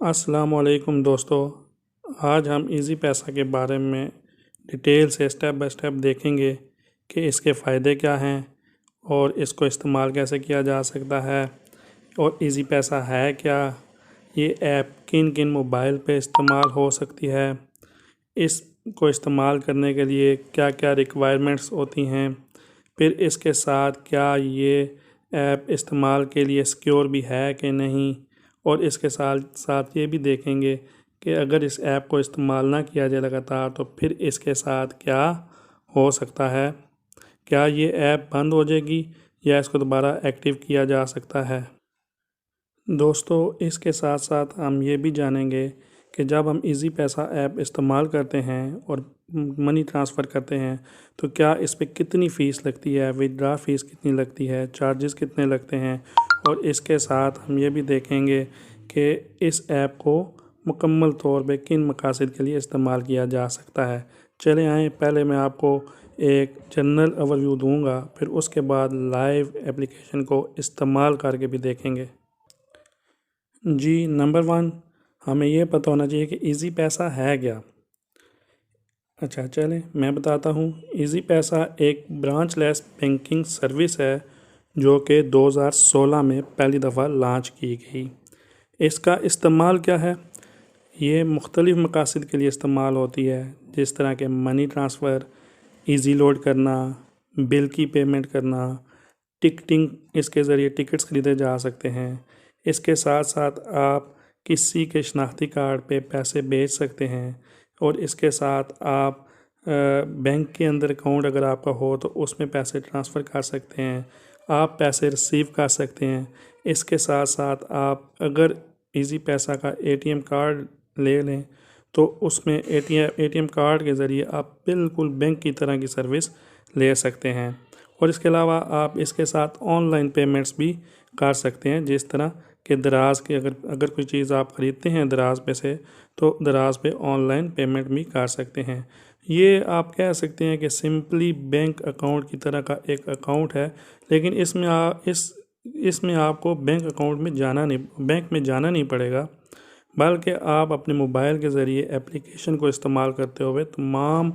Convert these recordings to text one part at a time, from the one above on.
अस्सलामुअलैकुम दोस्तों। आज हम इजी पैसा के बारे में डिटेल से स्टेप बाय स्टेप देखेंगे कि इसके फ़ायदे क्या हैं और इसको इस्तेमाल कैसे किया जा सकता है और इजी पैसा है क्या, ये ऐप किन किन मोबाइल पे इस्तेमाल हो सकती है, इसको इस्तेमाल करने के लिए क्या क्या रिक्वायरमेंट्स होती हैं, फिर इसके साथ क्या ये ऐप इस्तेमाल के लिए सिक्योर भी है कि नहीं, और इसके साथ साथ ये भी देखेंगे कि अगर इस ऐप को इस्तेमाल ना किया जाए लगातार तो फिर इसके साथ क्या हो सकता है, क्या ये ऐप बंद हो जाएगी या इसको दोबारा एक्टिव किया जा सकता है। दोस्तों, इसके साथ साथ हम ये भी जानेंगे कि जब हम इजी पैसा ऐप इस्तेमाल करते हैं और मनी ट्रांसफ़र करते हैं तो क्या इस पे कितनी फ़ीस लगती है, विदड्रा फ़ीस कितनी लगती है, चार्जेस कितने लगते हैं, और इसके साथ हम ये भी देखेंगे कि इस ऐप को मुकम्मल तौर पे किन मकासद के लिए इस्तेमाल किया जा सकता है। चले आएँ, पहले मैं आपको एक जनरल ओवरव्यू दूंगा, फिर उसके बाद लाइव एप्लीकेशन को इस्तेमाल करके भी देखेंगे। जी, नंबर 1, हमें ये पता होना चाहिए कि इजी पैसा है क्या। अच्छा, चलें मैं बताता हूँ। इजी पैसा एक ब्रांचलेस बैंकिंग सर्विस है जो कि 2016 में पहली दफ़ा लॉन्च की गई। इसका इस्तेमाल क्या है, ये मुख्तलिफ़ मकासद के लिए इस्तेमाल होती है, जिस तरह के मनी ट्रांसफ़र, ईज़ी लोड करना, बिल की पेमेंट करना, टिकटिंग, इसके ज़रिए टिकट्स ख़रीदे जा सकते हैं। इसके साथ साथ आप किसी के शनाख्ती कार्ड पे पैसे भेज सकते हैं और इसके साथ आप बैंक के अंदर अकाउंट अगर आपका हो तो उसमें पैसे ट्रांसफ़र कर सकते हैं, आप पैसे रिसीव कर सकते हैं। इसके साथ साथ आप अगर इजी पैसा का एटीएम कार्ड ले लें तो उसमें एटीएम कार्ड के ज़रिए आप बिल्कुल बैंक की तरह की सर्विस ले सकते हैं। और इसके अलावा आप इसके साथ ऑनलाइन पेमेंट्स भी कर सकते हैं, जिस तरह कि दराज के अगर कोई चीज़ आप ख़रीदते हैं दराज पे से तो दराज पे ऑनलाइन पेमेंट भी कर सकते हैं। ये आप कह सकते हैं कि सिंपली बैंक अकाउंट की तरह का एक अकाउंट है, लेकिन इसमें आपको बैंक में जाना नहीं पड़ेगा, बल्कि आप अपने मोबाइल के ज़रिए एप्लीकेशन को इस्तेमाल करते हुए तमाम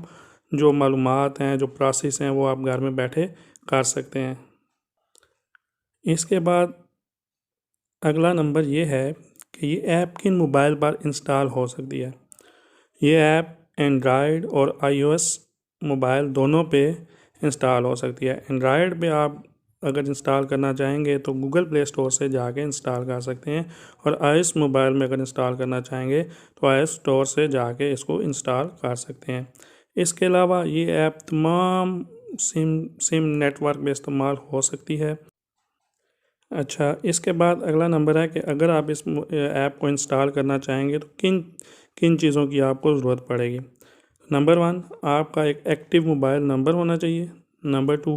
जो मालूमात हैं, जो प्रोसेस हैं, वो आप घर में बैठे कर सकते हैं। इसके बाद अगला नंबर ये है कि ये ऐप किन मोबाइल पर इंस्टॉल हो सकती है। ये ऐप एंड्रॉयड और आईओएस मोबाइल दोनों पे इंस्टॉल हो सकती है। एंड्रॉयड पे आप अगर इंस्टॉल करना चाहेंगे तो गूगल प्ले स्टोर से जाके इंस्टॉल कर सकते हैं, और आईओएस मोबाइल में अगर इंस्टॉल करना चाहेंगे तो आईओएस स्टोर से जाके इसको इंस्टॉल कर सकते हैं। इसके अलावा ये ऐप तमाम सिम नेटवर्क में इस्तेमाल हो सकती है। अच्छा, इसके बाद अगला नंबर है कि अगर आप इस ऐप को इंस्टॉल करना चाहेंगे तो किन किन चीज़ों की आपको ज़रूरत पड़ेगी। नंबर 1, आपका एक एक्टिव मोबाइल नंबर होना चाहिए। नंबर 2,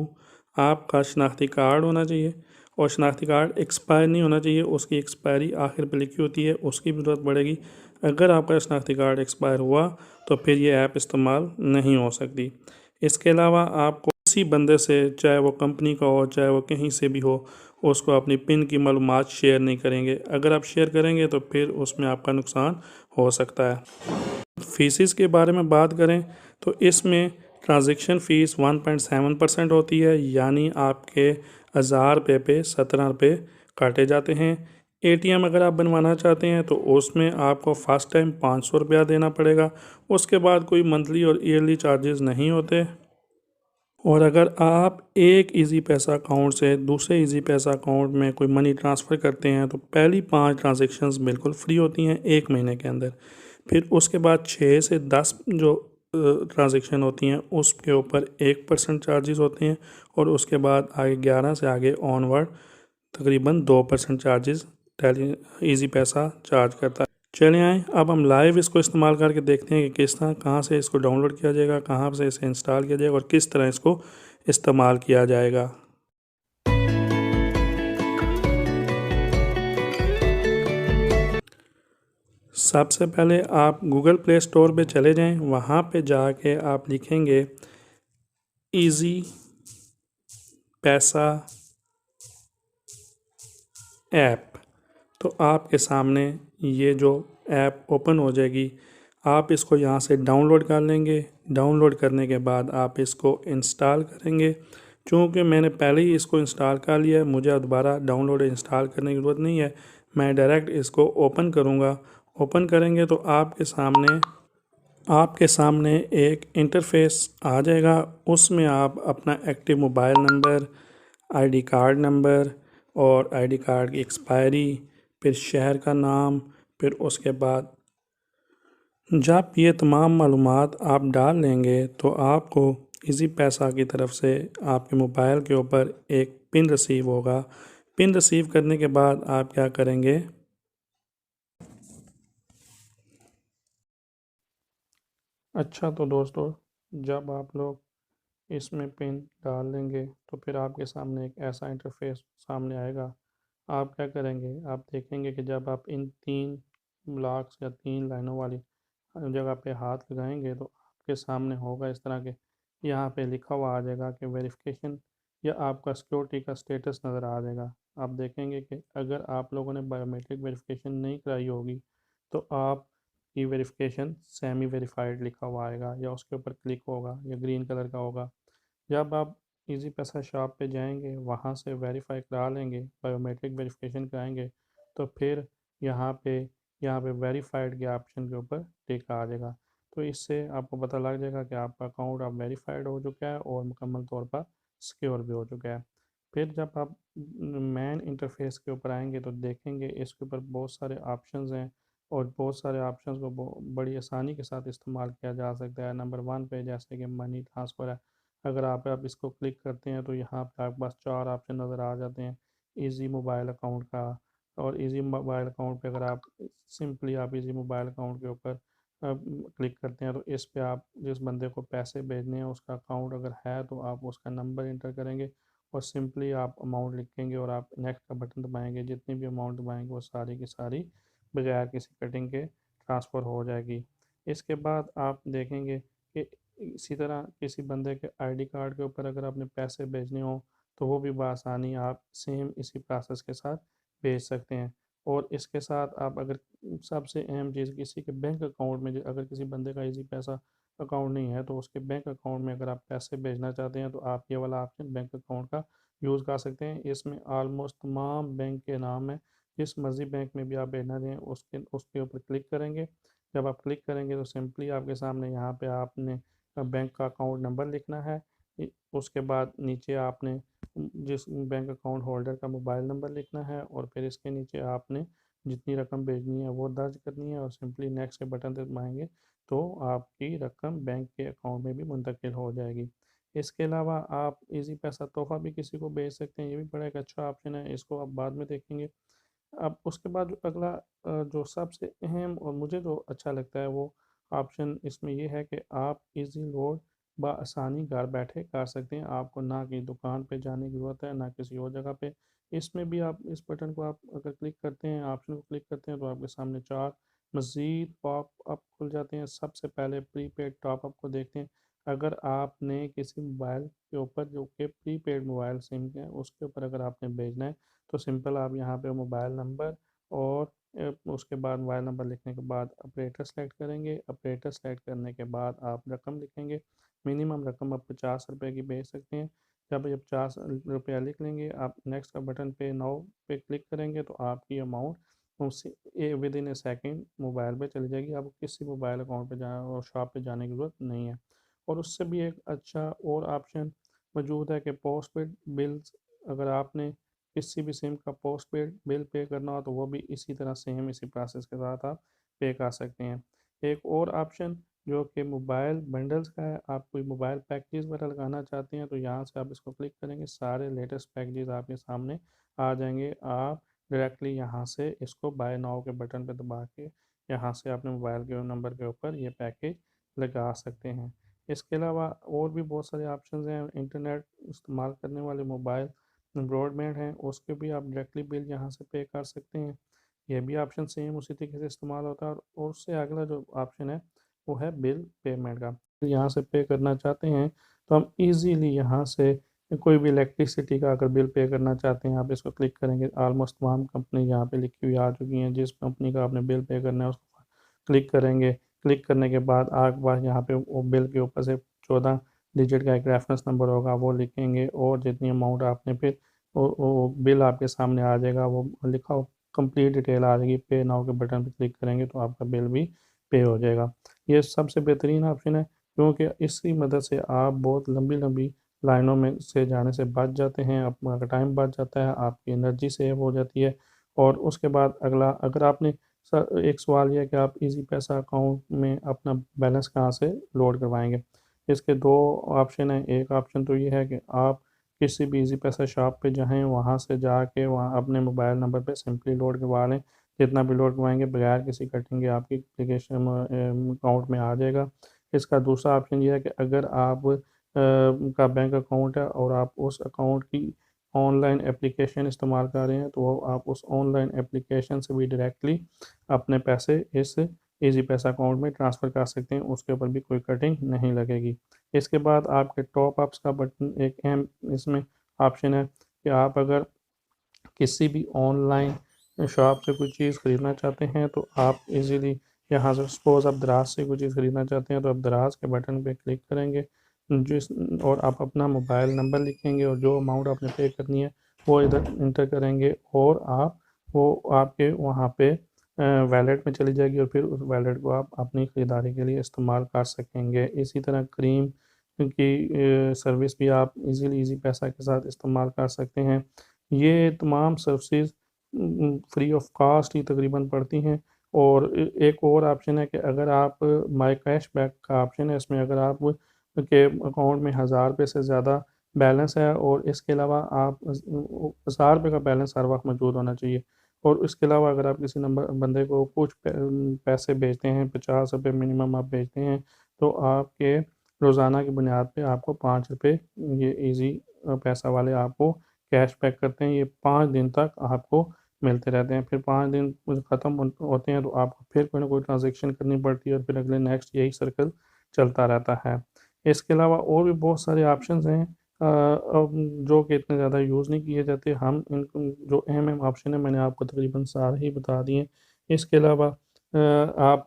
आपका शनाख्ती कार्ड होना चाहिए, और शनाख्ती कार्ड एक्सपायर नहीं होना चाहिए, उसकी एक्सपायरी आखिर पर लिखी होती है, उसकी भी ज़रूरत पड़ेगी। अगर आपका शनाख्ती कार्ड एक्सपायर हुआ तो फिर ये ऐप इस्तेमाल नहीं हो सकती। इसके अलावा आपको किसी बंदे से, चाहे वो कंपनी का हो चाहे वो कहीं से भी हो, उसको अपनी पिन की मालूमात शेयर नहीं करेंगे। अगर आप शेयर करेंगे तो फिर उसमें आपका नुकसान हो सकता है। फ़ीस के बारे में बात करें तो इसमें ट्रांजैक्शन फ़ीस 1.7% होती है, यानी आपके 1000 रुपये पे 17 रुपये काटे जाते हैं। एटीएम अगर आप बनवाना चाहते हैं तो उसमें आपको फ़र्स्ट टाइम 500 रुपया देना पड़ेगा, उसके बाद कोई मंथली और ईयरली चार्जेस नहीं होते। और अगर आप एक इजी पैसा अकाउंट से दूसरे इजी पैसा अकाउंट में कोई मनी ट्रांसफ़र करते हैं तो पहली 5 ट्रांजैक्शंस बिल्कुल फ्री होती हैं 1 महीने के अंदर। फिर उसके बाद 6 से 10 जो ट्रांजैक्शन होती हैं उसके ऊपर 1% चार्जेस होते हैं, और उसके बाद आगे 11 से आगे ऑनवर्ड तकरीबन 2% चार्जेस इजी पैसा चार्ज करता है। चले आएँ, अब हम लाइव इसको इस्तेमाल करके देखते हैं कि किस तरह, कहाँ से इसको डाउनलोड किया जाएगा, कहाँ से इसे इंस्टॉल किया जाएगा और किस तरह इसको इस्तेमाल किया जाएगा। सबसे पहले आप गूगल प्ले स्टोर पे चले जाएं, वहाँ पे जाके आप लिखेंगे इजी पैसा ऐप, तो आपके सामने ये जो ऐप ओपन हो जाएगी। आप इसको यहाँ से डाउनलोड कर लेंगे। डाउनलोड करने के बाद आप इसको इंस्टॉल करेंगे। चूँकि मैंने पहले ही इसको इंस्टॉल कर लिया है, मुझे दोबारा डाउनलोड इंस्टॉल करने की ज़रूरत नहीं है। मैं डायरेक्ट इसको ओपन करूँगा। ओपन करेंगे तो आपके सामने एक इंटरफेस आ जाएगा। उसमें आप अपना active mobile number, ID card number और आईडी कार्ड की एक्सपायरी, फिर शहर का नाम, फिर उसके बाद जब ये तमाम मालूमात आप डाल लेंगे तो आपको इजी पैसा की तरफ से आपके मोबाइल के ऊपर एक पिन रिसीव होगा। पिन रिसीव करने के बाद आप क्या करेंगे, अच्छा तो दोस्तों, जब आप लोग इसमें पिन डाल लेंगे तो फिर आपके सामने एक ऐसा इंटरफेस सामने आएगा। आप क्या करेंगे, आप देखेंगे कि जब आप इन 3 ब्लॉक्स या 3 लाइनों वाली जगह पे हाथ लगाएंगे तो आपके सामने होगा इस तरह के, यहाँ पे लिखा हुआ आ जाएगा कि वेरिफिकेशन या आपका सिक्योरिटी का स्टेटस नज़र आ जाएगा। आप देखेंगे कि अगर आप लोगों ने बायोमेट्रिक वेरिफिकेशन नहीं कराई होगी तो आप की वेरिफिकेशन सेमी वेरीफाइड लिखा हुआ आएगा या उसके ऊपर क्लिक होगा या ग्रीन कलर का होगा। जब आप इजी पैसा शॉप पे जाएंगे, वहाँ से वेरीफाई करा लेंगे, बायोमेट्रिक वेरिफिकेशन कराएंगे, तो फिर यहाँ पे यहाँ पे वेरीफाइड के ऑप्शन के ऊपर टिक आ जाएगा। तो इससे आपको पता लग जाएगा कि आपका अकाउंट अब वेरीफाइड हो चुका है और मुकम्मल तौर पर सिक्योर भी हो चुका है। फिर जब आप मेन इंटरफेस के ऊपर आएंगे तो देखेंगे इसके ऊपर बहुत सारे ऑप्शंस हैं और बहुत सारे ऑप्शंस को बड़ी आसानी के साथ इस्तेमाल किया जा सकता है। नंबर 1 पे जैसे कि मनी ट्रांसफ़र है। अगर आप इसको क्लिक करते हैं तो यहाँ पे आपके पास 4 ऑप्शन नज़र आ जाते हैं इजी मोबाइल अकाउंट का। और इजी मोबाइल अकाउंट पे अगर आप सिंपली आप इजी मोबाइल अकाउंट के ऊपर क्लिक करते हैं तो इस पे आप जिस बंदे को पैसे भेजने हैं उसका अकाउंट अगर है तो आप उसका नंबर इंटर करेंगे और सिंपली आप अमाउंट लिखेंगे और आप नेक्स्ट का बटन दबाएंगे। जितनी भी अमाउंट दबाएंगे वो सारी की सारी बगैर किसी कटिंग के ट्रांसफ़र हो जाएगी। इसके बाद आप देखेंगे कि इसी तरह किसी बंदे के आईडी कार्ड के ऊपर अगर आपने पैसे भेजने हो तो वो भी बआसानी आप सेम इसी प्रोसेस के साथ भेज सकते हैं। और इसके साथ आप अगर सबसे अहम चीज़ किसी के बैंक अकाउंट में अगर किसी बंदे का इजी पैसा अकाउंट नहीं है तो उसके बैंक अकाउंट में अगर आप पैसे भेजना चाहते हैं तो आप ये वाला ऑप्शन बैंक अकाउंट का यूज़ कर सकते हैं। इसमें ऑलमोस्ट तमाम बैंक के नाम है, जिस मर्ज़ी बैंक में भी आप भेजना चाहें उसके उसके ऊपर क्लिक करेंगे। जब आप क्लिक करेंगे तो सिंपली आपके सामने यहाँ पे आपने बैंक का अकाउंट नंबर लिखना है। उसके बाद नीचे आपने जिस बैंक अकाउंट होल्डर का मोबाइल नंबर लिखना है और फिर इसके नीचे आपने जितनी रकम भेजनी है वो दर्ज करनी है और सिंपली नेक्स्ट के बटन दबाएंगे तो आपकी रकम बैंक के अकाउंट में भी मुंतकिल हो जाएगी। इसके अलावा आप इजी पैसा तोहफा भी किसी को भेज सकते हैं, ये भी बड़ा एक अच्छा ऑप्शन है, इसको आप बाद में देखेंगे। अब उसके बाद जो अगला जो सबसे अहम और मुझे जो अच्छा लगता है वो ऑप्शन इसमें ये है कि आप इजी लोड बआसानी घर बैठे कर सकते हैं। आपको ना कि दुकान पे जाने की ज़रूरत है ना किसी और जगह पे। इसमें भी आप इस बटन को आप अगर क्लिक करते हैं, ऑप्शन को क्लिक करते हैं तो आपके सामने 4 मज़ीद पॉप अप खुल जाते हैं। सबसे पहले प्रीपेड टॉप अप को देखते हैं। अगर आपने किसी मोबाइल के ऊपर जो कि प्रीपेड मोबाइल सिम है उसके ऊपर अगर आपने भेजना है तो सिंपल आप यहाँ पे मोबाइल नंबर और उसके बाद मोबाइल नंबर लिखने के बाद ऑपरेटर सेलेक्ट करेंगे। ऑपरेटर सेलेक्ट करने के बाद आप रकम लिखेंगे। मिनिमम रकम आप 50 रुपये की भेज सकते हैं। जब ये 50 रुपया लिख लेंगे आप नेक्स्ट का बटन पे नाउ पे क्लिक करेंगे तो आपकी अमाउंट उसी with in A second mobile पे चली जाएगी। आपको किसी मोबाइल अकाउंट पे जाना और शॉप पे जाने की ज़रूरत नहीं है। और उससे भी एक अच्छा और ऑप्शन मौजूद है कि पोस्ट पेड बिल्स अगर आपने किसी भी सिम का पोस्ट पेड बिल पे करना हो तो वो भी इसी तरह सेम इसी प्रोसेस के साथ आप पे कर सकते हैं। एक और ऑप्शन जो कि मोबाइल बंडल्स का है, आप कोई मोबाइल पैकेज वगैरह लगाना चाहते हैं तो यहाँ से आप इसको क्लिक करेंगे, सारे लेटेस्ट पैकेजेस आपके सामने आ जाएंगे। आप डायरेक्टली यहाँ से इसको बाय नाउ के बटन पे दबा के यहाँ से अपने मोबाइल के नंबर के ऊपर ये पैकेज लगा सकते हैं। इसके अलावा और भी बहुत सारे ऑप्शन हैं। इंटरनेट इस्तेमाल करने वाले मोबाइल ब्रॉडबैंड है उसके भी आप डायरेक्टली बिल यहाँ से पे कर सकते हैं। यह भी ऑप्शन सेम उसी तरीके से इस्तेमाल होता है। और उससे अगला जो ऑप्शन है वो है बिल पेमेंट का। यहाँ से पे करना चाहते हैं तो हम इजीली यहाँ से कोई भी इलेक्ट्रिसिटी का अगर बिल पे करना चाहते हैं आप इसको क्लिक करेंगे, ऑलमोस्ट तमाम कंपनी यहाँ पे लिखी हुई आ चुकी हैं। जिस कंपनी का आपने बिल पे करना है उसको क्लिक करेंगे। क्लिक करने के बाद आपके पास यहाँ पे वो बिल के ऊपर से 14 डिजिट का एक रेफरेंस नंबर होगा, वो लिखेंगे और जितनी अमाउंट आपने फिर वो बिल आपके सामने आ जाएगा, वो लिखा हो कंप्लीट डिटेल आ जाएगी। पे नाउ के बटन पर क्लिक करेंगे तो आपका बिल भी पे हो जाएगा। ये सबसे बेहतरीन ऑप्शन है, क्योंकि इसकी मदद से आप बहुत लंबी लंबी लाइनों में से जाने से बच जाते हैं, आपका टाइम बच जाता है, आपकी एनर्जी सेव हो जाती है। और उसके बाद अगला, अगर आपने सर एक सवाल यह है कि आप इजी पैसा अकाउंट में अपना बैलेंस कहाँ से लोड करवाएंगे। इसके दो ऑप्शन हैं। एक ऑप्शन तो ये है कि आप किसी भी इजी पैसा शॉप पे जाएं, वहाँ से जाके वहाँ अपने मोबाइल नंबर पे सिंपली लोड करवा लें। जितना भी लोड करवाएंगे बगैर किसी कटिंग के आपकी एप्लीकेशन अकाउंट में आ जाएगा। इसका दूसरा ऑप्शन ये है कि अगर आप का बैंक अकाउंट है और आप उस अकाउंट की ऑनलाइन एप्लीकेशन इस्तेमाल कर रहे हैं, तो वो आप उस ऑनलाइन एप्लीकेशन से भी डायरेक्टली अपने पैसे इस इजी पैसा अकाउंट में ट्रांसफ़र कर सकते हैं, उसके ऊपर भी कोई कटिंग नहीं लगेगी। इसके बाद आपके टॉप अप्स का बटन एक अहम इसमें ऑप्शन है कि आप अगर किसी भी ऑनलाइन शॉप से कोई चीज़ ख़रीदना चाहते हैं तो आप इजीली यहाँ से, सपोज़ आप दराज से कोई चीज़ ख़रीदना चाहते हैं तो आप दराज के बटन पे क्लिक करेंगे, जिस और आप अपना मोबाइल नंबर लिखेंगे और जो अमाउंट आपने पे करनी है वो इधर इंटर करेंगे और आप वो आपके वहाँ पे वैलेट में चली जाएगी और फिर उस वैलेट को आप अपनी ख़रीदारी के लिए इस्तेमाल कर सकेंगे। इसी तरह क्रीम की सर्विस भी आप इजीली इजी पैसा के साथ इस्तेमाल कर सकते हैं। ये तमाम सर्विसेज फ्री ऑफ कास्ट ही तकरीबन पड़ती हैं। और एक और ऑप्शन है कि अगर आप माई कैश बैक का ऑप्शन है, इसमें अगर आप के अकाउंट में 1000 रुपये से ज़्यादा बैलेंस है और इसके अलावा आप 1000 रुपये का बैलेंस हर वक्त मौजूद होना चाहिए। और इसके अलावा अगर आप किसी नंबर बंदे को कुछ पैसे भेजते हैं, 50 रुपये मिनिमम आप भेजते हैं, तो आपके रोज़ाना की बुनियाद पे आपको 5 रुपये ये इजी पैसा वाले आपको कैश बैक करते हैं। ये 5 दिन तक आपको मिलते रहते हैं। फिर 5 दिन ख़त्म होते हैं तो आपको फिर कोई ना कोई ट्रांजेक्शन करनी पड़ती है और फिर अगले नेक्स्ट यही सर्कल चलता रहता है। इसके अलावा और भी बहुत सारे ऑप्शंस हैं जो कि इतने ज़्यादा यूज़ नहीं किए जाते। हम इन जो अहम ऑप्शन है मैंने आपको तकरीबन सारे ही बता दिए। इसके अलावा आप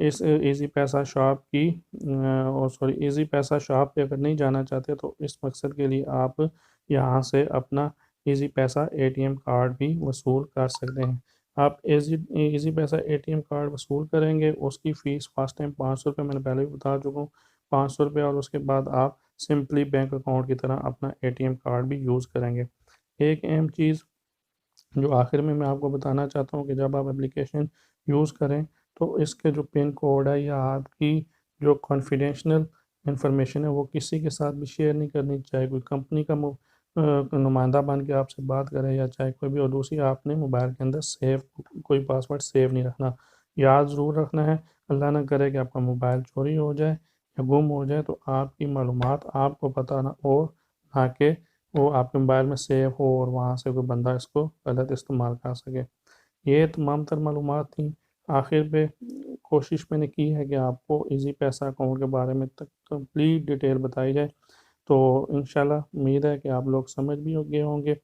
इस इजी पैसा शॉप की और सॉरी इजी पैसा शॉप पे अगर नहीं जाना चाहते तो इस मकसद के लिए आप यहाँ से अपना इजी पैसा एटीएम कार्ड भी वसूल कर सकते हैं। आप इजी इजी पैसा एटीएम कार्ड वसूल करेंगे, उसकी फ़ीस फर्स्ट टाइम 500 रुपये, मैंने पहले भी बता चुका हूँ, 500 रुपये, और उसके बाद आप सिंपली बैंक अकाउंट की तरह अपना एटीएम कार्ड भी यूज़ करेंगे। एक अहम चीज़ जो आखिर में मैं आपको बताना चाहता हूँ कि जब आप एप्लीकेशन यूज़ करें तो इसके जो पिन कोड है या आपकी जो कॉन्फिडेंशियल इंफॉर्मेशन है वो किसी के साथ भी शेयर नहीं करनी। चाहे कोई कंपनी का नुमाइंदा बन के आपसे बात करे या चाहे कोई भी, और दूसरी आपने मोबाइल के अंदर सेव कोई पासवर्ड सेव नहीं रखना। याद ज़रूर रखना है, अल्लाह ना करे कि आपका मोबाइल चोरी हो जाए या गुम हो जाए तो आपकी मालूमात आपको पता ना हो, ना कि वो आपके मोबाइल में सेव हो और वहाँ से कोई बंदा इसको गलत इस्तेमाल कर सके। ये तमाम तर मालूमात थी। आखिर पे कोशिश मैंने की है कि आपको इजी पैसा अकाउंट के बारे में तक कंप्लीट डिटेल बताई जाए। तो इंशाल्लाह उम्मीद है कि आप लोग समझ भी गए होंगे।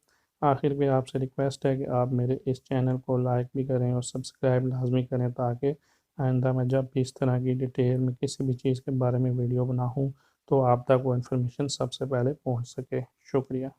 आखिर में आपसे रिक्वेस्ट है कि आप मेरे इस चैनल को लाइक भी करें और सब्सक्राइब लाजमी करें, ताकि आइंदा मैं जब भी इस तरह की डिटेल में किसी भी चीज़ के बारे में वीडियो बनाऊँ तो आप तक वो इन्फॉर्मेशन सबसे पहले पहुँच सके। शुक्रिया।